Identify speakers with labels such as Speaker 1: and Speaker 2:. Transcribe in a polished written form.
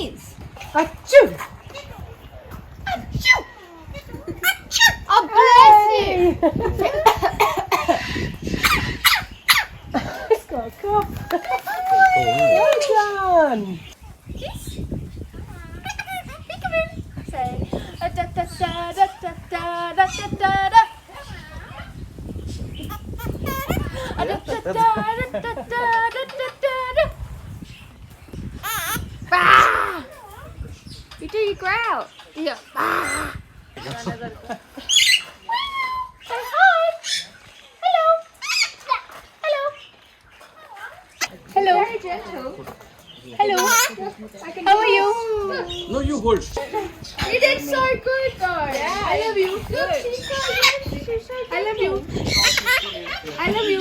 Speaker 1: sneeze.
Speaker 2: Achoo!
Speaker 1: Achoo! Oh, bless you.
Speaker 2: It's got a cough. Well done.
Speaker 1: Kiss. Peekaboo. Say da da da da da da da da da da. Da da da da da da da da. Ah! You do your growl. You go, ah! Say hi. Hello. Hello. Hello. Very gentle. Hello. How are you?
Speaker 3: No, you hold.
Speaker 1: You did so good though. Yeah, I love you. Look, she's so good. I love you. I love you.